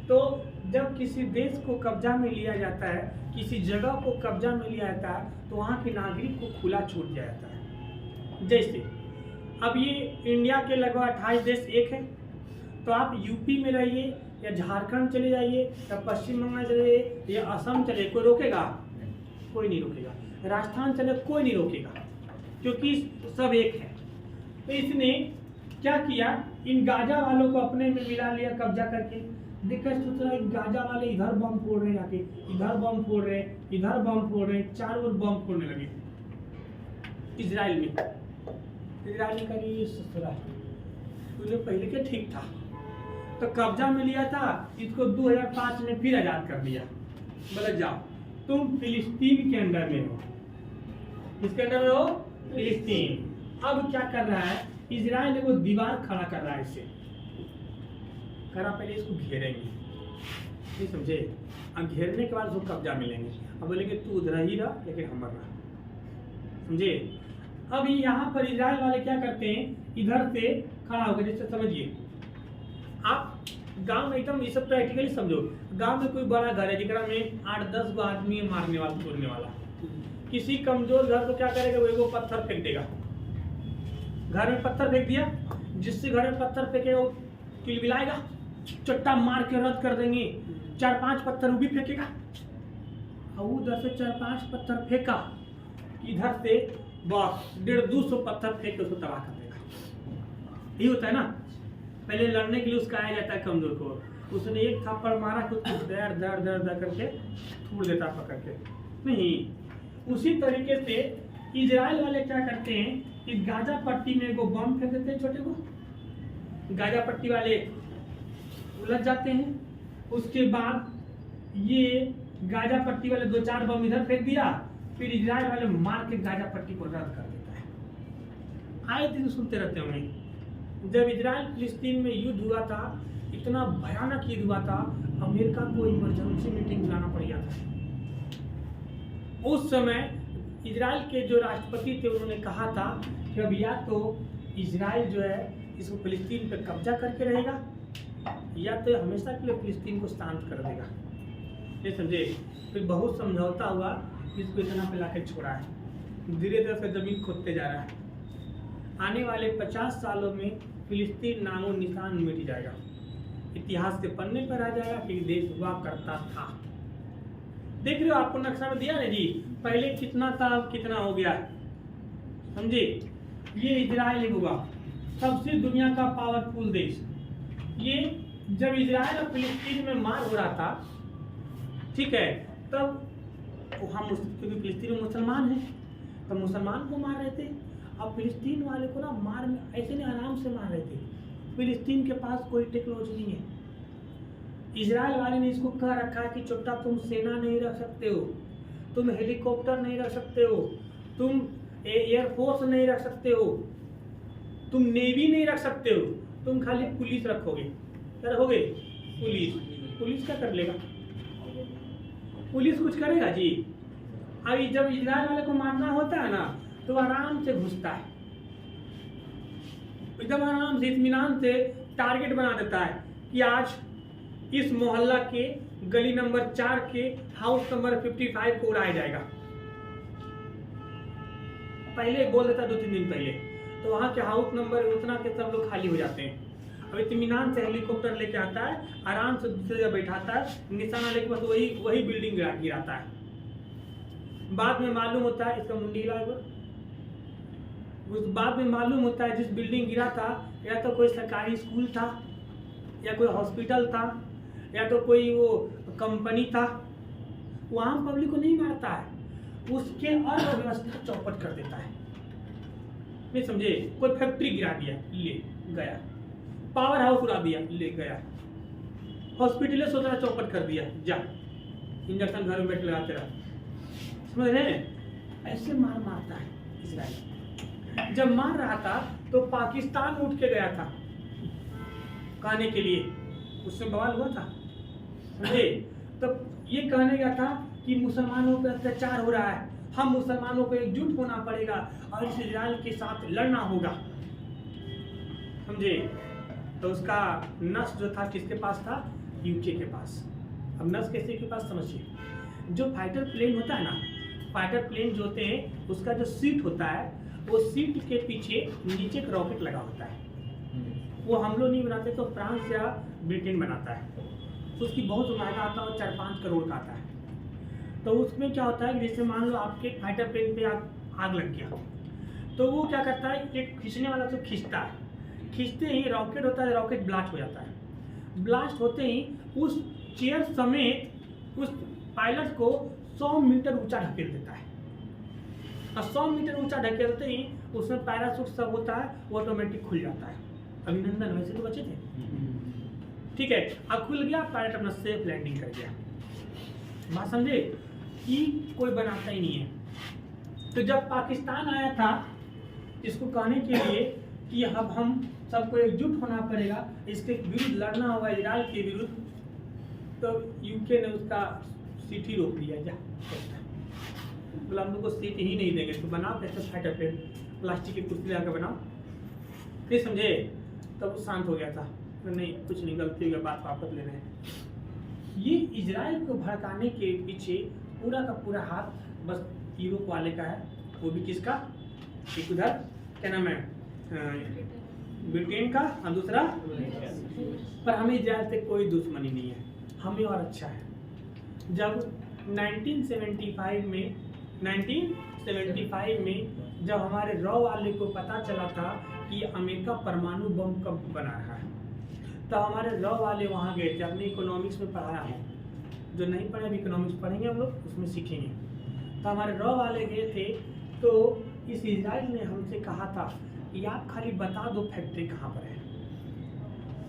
तो जब किसी देश को कब्जा में लिया जाता है, किसी जगह को कब्जा में लिया जाता है, तो वहाँ के नागरिक को खुला छोड़ दिया जाता है। जैसे अब ये इंडिया के लगभग 28 देश एक है, तो आप यूपी में रहिए या झारखंड चले जाइए या पश्चिम बंगाल चले जाइए या असम चले, कोई रोकेगा? कोई नहीं रोकेगा। राजस्थान चले, कोई नहीं रोकेगा, क्योंकि सब एक है। तो इसने क्या किया, इन गाजा वालों को अपने में मिला लिया कब्जा करके। दिक्कत सोच रहा है, गाजा वाले इधर बम फोड़ रहे, जाके इधर बम फोड़ रहे, इधर बम फोड़ रहे, चारों ओर बम फोड़ने लगे इजराइल में। इजराइल ने कहा ये ससुरा तुझे पहले के ठीक था, तो कब्जा में लिया था, इसको 2005 में फिर आजाद कर दिया। बोले जाओ तुम फिलिस्तीन के अंदर में हो, इसके अंदर में हो फिलिस्तीन। अब क्या कर रहा है इजराइल, वो दीवार खड़ा कर रहा है, इससे करा पहले इसको घेरेंगे, नहीं समझे। अब घेरने के बाद उसको कब्जा मिलेंगे, अब बोलेंगे तू उधर ही रह लेकिन हम रहा, समझे। अब यहाँ पर इजराइल वाले क्या करते हैं, इधर से खड़ा होकर, जैसे समझिए आप गांव में एकदम ये सब प्रैक्टिकली समझो। गांव में कोई बड़ा घर है जिकरा में 8-10 गो आदमी है मारने वाला, तोड़ने वाला। किसी कमजोर घर को क्या करेगा, वो पत्थर फेंक देगा। घर में पत्थर फेंक दिया, जिससे घर में पत्थर फेंके वो किलबिलाएगा, चट्टा मार के रद्द कर देंगे। 4-5 पत्थर वो भी फेंकेगा, और उधर से 4-5 पत्थर फेंका, इधर से बस 150-200 पत्थर फेंक के उसको तबाह कर देगा। ये होता है ना। पहले लड़ने के लिए उसका आया जाता है कमजोर को, उसने एक थप्पड़ मारा खुद को दर दर दर दर करके छोड़ देता पकड़ के। नहीं, उसी तरीके से इजराइल वाले क्या करते हैं कि गाजा पट्टी में को बम फेंक देते हैं छोटे को, गाजा पट्टी वाले उलझ जाते हैं। उसके बाद ये गाजा पट्टी वाले 2-4 बम इधर फेंक दिया, फिर इजराइल वाले मार के गाजा पट्टी को रद्द कर देता है। आए दिन सुनते रहते होंगे, जब इजराइल फिलिस्तीन में युद्ध हुआ था, इतना भयानक युद्ध हुआ था, अमेरिका को इमरजेंसी मीटिंग बुलाना पड़ गया था। उस समय इजराइल के जो राष्ट्रपति थे उन्होंने कहा था कि अब या तो इजराइल जो है इसको फिलिस्तीन पर कब्जा करके रहेगा, या तो हमेशा के लिए फिलिस्तीन को शांत कर देगा। ये समझे, फिर बहुत समझौता हुआ, इसको इतना पे लाके छोड़ा है, धीरे धीरे से जमीन खोदते जा रहा है। आने वाले 50 सालों में फिलिस्तीन नामो निशान मिट जाएगा, इतिहास के पन्ने पर आ जाएगा कि देश हुआ करता था। देख रहे हो, आपको नक्शा में दिया ना जी, पहले कितना था अब कितना हो गया, समझे। ये इजराइल हुआ सबसे दुनिया का पावरफुल देश। ये जब इजराइल और फिलिस्तीन में मार हो रहा था, ठीक है, तब हम क्योंकि फिलिस्तीन में मुसलमान हैं, तो मुसलमान को मार रहे थे। अब फिलिस्तीन वाले को ना मार ऐसे नहीं, आराम से मार रहे थे। फिलिस्तीन के पास कोई टेक्नोलॉजी नहीं है। इजराइल वाले ने इसको कह रखा है कि छोटा तुम सेना नहीं रख सकते हो, तुम हेलीकॉप्टर नहीं रख सकते हो, तुम एयरफोर्स नहीं रख सकते हो, तुम नेवी नहीं रख सकते हो, तुम खाली पुलिस रखोगे। क्या रखोगे? पुलिस। पुलिस क्या कर लेगा? पुलिस कुछ करेगा जी? अभी जब इजराइल वाले को मारना होता है ना, तो आराम से घुसता है, एकदम आराम से इत्मीनान से टारगेट बना देता है कि आज इस मोहल्ला के गली नंबर 4 के हाउस नंबर 55 को उड़ाया जाएगा। पहले बोल देता 2-3 दिन पहले, तो वहां के हाउस नंबर उतना के सब लोग खाली हो जाते हैं। अब इत्मीनान से हेलीकॉप्टर लेके आता है, आराम से दूसरी जगह बैठाता है, निशाना लेके बस वही बिल्डिंग गिराता है। बाद में मालूम होता है, इसका मुंडी उस बाद में मालूम होता है जिस बिल्डिंग गिरा था या तो कोई सरकारी स्कूल था, या कोई हॉस्पिटल था, या तो कोई वो कंपनी था। वहां पब्लिक को नहीं मारता है, उसके अर्थव्यवस्था चौपट कर देता है। नहीं समझे? कोई फैक्ट्री गिरा दिया, ले गया, पावर हाउस उड़ा दिया, ले गया, हॉस्पिटल सोच रहा चौपट कर दिया, जा इंजेक्शन घर में बैठ लगाते रहा। समझ रहे हैं? ऐसे मारता है इजराइल। जब मार रहा था तो पाकिस्तान उठ के गया था कहने के लिए, उसमें बवाल हुआ था, समझे। तब ये कहने गया था कि मुसलमानों पर अत्याचार हो रहा है, हम मुसलमानों को एकजुट होना पड़ेगा और इस इजराइल के साथ लड़ना होगा, समझे। तो उसका नस जो था किसके पास था? यूके के पास। अब नस कैसे के पास समझिए, जो फाइटर प्लेन होता है ना, फाइटर प्लेन जो होते हैं उसका जो सीट होता है, वो सीट के पीछे नीचे एक रॉकेट लगा होता है। वो हम लोग नहीं बनाते, तो फ्रांस या ब्रिटेन बनाता है। उसकी बहुत महंगा आता है, 4-5 करोड़ का आता है। तो उसमें क्या होता है कि जैसे मान लो आपके फाइटर प्लेन पे आग लग गया, तो वो क्या करता है, एक खींचने वाला तो खींचता है, खींचते ही रॉकेट होता है, रॉकेट ब्लास्ट हो जाता है। ब्लास्ट होते ही उस चेयर समेत उस पायलट को 100 मीटर ऊंचा ढकेल देता है, और 100 मीटर ऊंचा ढकेलते ही उसमें पैराशूट सब होता है, वो ऑटोमेटिक खुल जाता है। अभिनंदन, वैसे तो बचे थे, ठीक है। अब खुल गया, पायलट अपना सेफ लैंडिंग कर गया। बात समझे कि कोई बनाता ही नहीं है। तो जब पाकिस्तान आया था इसको कहने के लिए कि अब हम सबको एकजुट होना पड़ेगा, इसके विरुद्ध लड़ना होगा, इजराइल के विरुद्ध, तो यूके ने उसका सीट ही रोक दिया। जा बोला हम लोग को सीट ही नहीं देंगे, तो बनाओ कैसे फाइटर प्लेन, प्लास्टिक की कुर्सी लगा बनाओ, नहीं समझे। तब वो शांत हो गया था, नहीं कुछ नहीं, गलती हो गया, बात वापस ले रहे हैं। ये इजराइल को भड़काने के पीछे पूरा का पूरा हाथ बस यूरोप वाले का है, वो भी किसका, एक उधर क्या नाम है ब्रिटेन का, और दूसरा, पर हमें इजराइल से कोई दुश्मनी नहीं है, हमें और अच्छा है। जब 1975 में जब हमारे रॉ वाले को पता चला था कि अमेरिका परमाणु बम कब बना रहा है, तो हमारे लॉ वाले वहाँ गए थे, अपने इकोनॉमिक्स में पढ़ाया है, जो नहीं पढ़े अभी इकोनॉमिक्स पढ़ेंगे हम लोग, उसमें सीखेंगे। तो हमारे लॉ वाले गए थे, तो इस इजराइल ने हमसे कहा था कि आप खाली बता दो फैक्ट्री कहाँ पर है,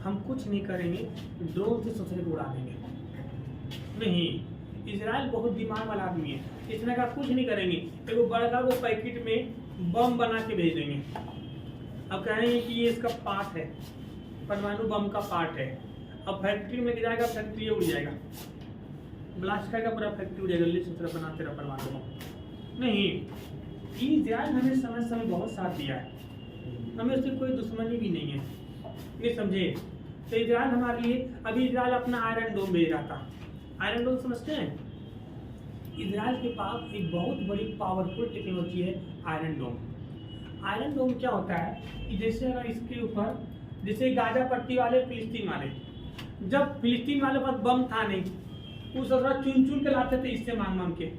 हम कुछ नहीं करेंगे, ड्रोन से ससुरे को उड़ा देंगे। नहीं, इजराइल बहुत दिमाग वाला आदमी है, इसने कहा कुछ नहीं करेंगे, एगो बड़का वो पैकेट में बम बना के भेज देंगे। अब कह रहे हैं कि ये इसका पार्ट है, परमाणु बम का पार्ट है। अब फैक्ट्री में गिराएगा, फैक्ट्री उड़ जाएगा, ब्लास्ट करेगा, पूरा फैक्ट्री उड़ जाएगा, जल्दी से तरह बनाते रहा परमाणु बम। नहीं, इजराइल हमें समय समय बहुत साथ दिया है, हमें उससे कोई दुश्मनी भी नहीं है, नहीं समझे। तो इजराइल हमारे लिए, अभी इजराइल अपना आयरन डोम भेज रहा था। आयरन डोम समझते हैं? इजराइल के पास एक बहुत बड़ी पावरफुल टेक्नोलॉजी है आयरन डोम। आयरन डोम क्या होता है कि जैसे अगर इसके ऊपर, जैसे गाजा पट्टी वाले फिलिस्तीन वाले, जब फिलिस्तीन वाले पास बम था नहीं, उस तरह चुन चुन के लाते थे, इससे मांग मांग के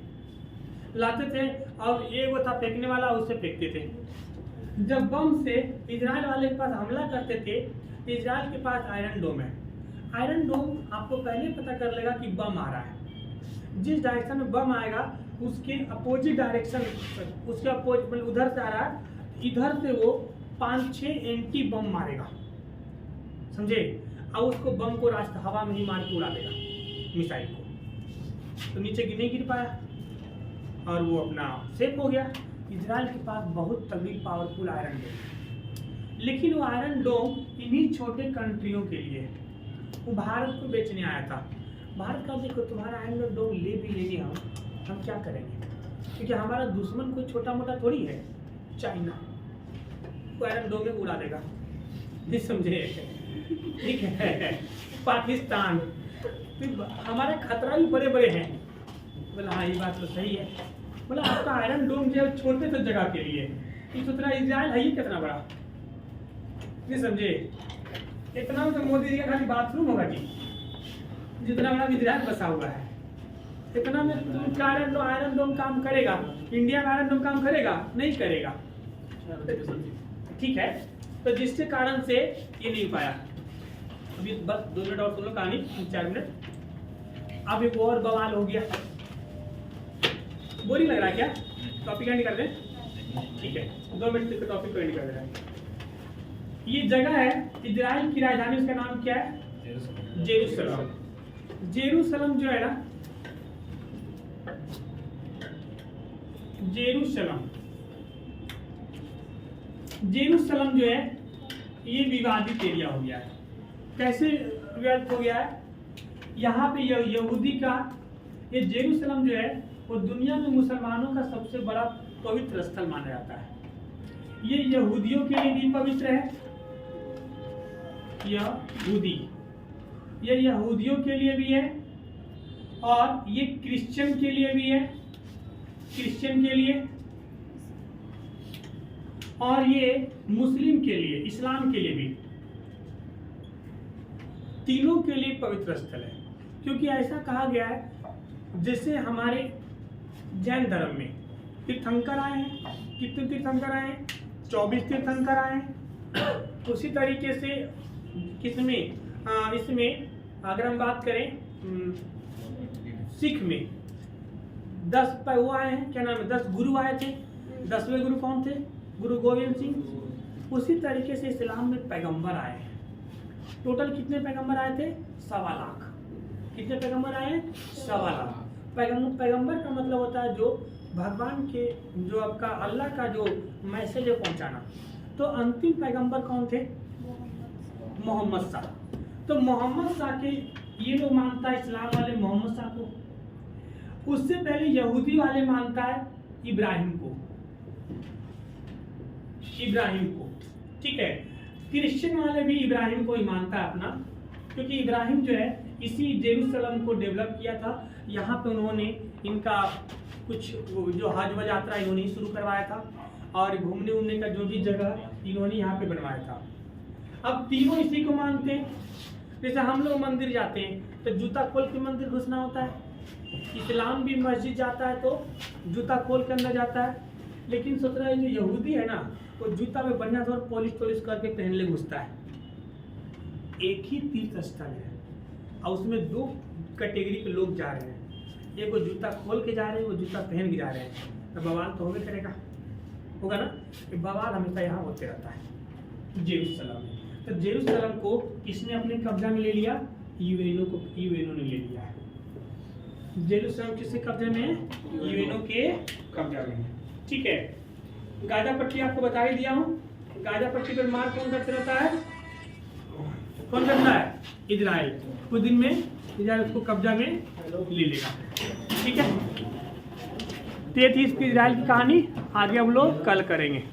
लाते थे, और ये वो था फेंकने वाला, उससे फेंकते थे। जब बम से इजराइल वाले के पास हमला करते थे, तो इजराइल के पास आयरन डोम है। आयरन डोम आपको पहले पता कर लेगा कि बम आ रहा है, जिस डायरेक्शन में बम आएगा उसके अपोजिट डायरेक्शन, उसके अपोजिट मतलब उधर से आ रहा है, इधर से वो 5-6 एंटी बम मारेगा, समझे, और उसको बम को रास्ता हवा में ही मार के उड़ा देगा, मिसाइल को, तो नीचे नहीं गिर पाया और वो अपना सेफ हो गया। इजराइल के पास बहुत तगड़ी पावरफुल आयरन डोम, लेकिन वो आयरन डोम इन्हीं छोटे कंट्रियों के लिए है, वो भारत को बेचने आया था। भारत का देखो, तुम्हारा आयरन डोम ले भी लेंगे हम क्या करेंगे, क्योंकि हमारा दुश्मन कोई छोटा मोटा थोड़ी है, चाइना को आयरन डोम में उड़ा देगा, नहीं समझे, ठीक है, पाकिस्तान, तो हमारे खतरा भी बड़े बड़े हैं। बोला हाँ ये बात तो सही है, बोला आपका आयरन डोम जो है छोटे से जगह के लिए, इस उतना इजराइल है ही कितना बड़ा, नहीं समझे, इतना तो मोदी जी का खाली बाथरूम होगा जी, जितना बड़ा इजराइल बसा हुआ है, इतना में आयरन डोम काम करेगा? इंडिया में आयरन डोम काम करेगा? नहीं करेगा, ठीक है। तो जिसके कारण से ये नहीं पाया। अभी बस 2 मिनट और सुनो कहानी, 4 मिनट। अब एक और बवाल हो गया, बोरिंग लग रहा है क्या? टॉपिक एंड कर दें, ठीक है, 2 मिनट तक टॉपिक को एंड कर दें। ये जगह है इजराइल की राजधानी, उसका नाम क्या है? जेरूसलम। जेरूसलम जो है ना, जेरूसलम जो है ये विवादित एरिया हो गया है। कैसे विवादित हो गया है? यहाँ पे यहूदी का ये जेरूसलम जो है वो दुनिया में मुसलमानों का सबसे बड़ा पवित्र स्थल माना जाता है। ये यहूदियों के लिए भी पवित्र है, ये यहूदियों के लिए भी है, और ये क्रिश्चियन के लिए भी है, क्रिश्चियन के लिए, और ये मुस्लिम के लिए, इस्लाम के लिए भी, तीनों के लिए पवित्र स्थल है। क्योंकि ऐसा कहा गया है, जैसे हमारे जैन धर्म में तीर्थंकर आए हैं, कितने तीर्थंकर आए हैं? 24 तीर्थंकर आए हैं। उसी तरीके से किसमें इसमें अगर हम बात करें सिख में 10 वो आए हैं, क्या नाम है, 10 गुरु आए थे। 10वें गुरु कौन थे? गुरु गोविंद सिंह। उसी तरीके से इस्लाम में पैगंबर आए हैं। टोटल कितने पैगंबर आए थे? 1.25 लाख। कितने पैगंबर आए? 1.25 लाख। पैगंबर का मतलब होता है जो भगवान के, जो आपका अल्लाह का जो मैसेज है पहुंचाना। तो अंतिम पैगंबर कौन थे? मोहम्मद शाह। तो मोहम्मद शाह के ये लोग मानता है, इस्लाम वाले मोहम्मद शाह को। उससे पहले यहूदी वाले मानता है इब्राहिम को, ठीक है। क्रिश्चियन वाले भी इब्राहिम को ही मानता है अपना, क्योंकि इब्राहिम जो है इसी जेरूसलम को डेवलप किया था। यहाँ पे उन्होंने इनका कुछ जो हज व यात्रा इन्होंने ही शुरू करवाया था, और घूमने उमने का जो भी जगह इन्होंने यहाँ पे बनवाया था। अब तीनों इसी को मानते हैं। जैसे हम लोग मंदिर जाते हैं तो जूता खोल के मंदिर घुसना होता है, इस्लाम भी मस्जिद जाता है तो जूता खोल के अंदर जाता है। लेकिन सोच रहा है जो यहूदी है ना, वो जूता में बढ़िया से पॉलिश करके पहन ले घुसता है। एक ही तीर्थ स्थल है और उसमें दो कैटेगरी के लोग जा रहे हैं, एक वो जूता खोल के जा रहे हैं, वो जूता पहन के जा रहे हैं, तो बवाल तो होगा करेगा, होगा ना। कि बवाल हमेशा यहाँ होते रहता है जेरूसलम में। तो जेरूसलम को किसने अपने कब्जा में ले लिया? यूएनओ ने ले लिया है। जेरूसलम किसके कब्जे में है? यूएनओ के कब्जा में है। ठीक है, गाजा पट्टी आपको बता ही दिया हूँ। गाजा पट्टी पर मार कौन करते रहता है? कौन करता है? इजराइल। कुछ दिन में इजराइल उसको कब्जा में ले लेगा। ठीक है, तो ये थी इसकी इजराइल की कहानी। आगे हम लोग कल करेंगे।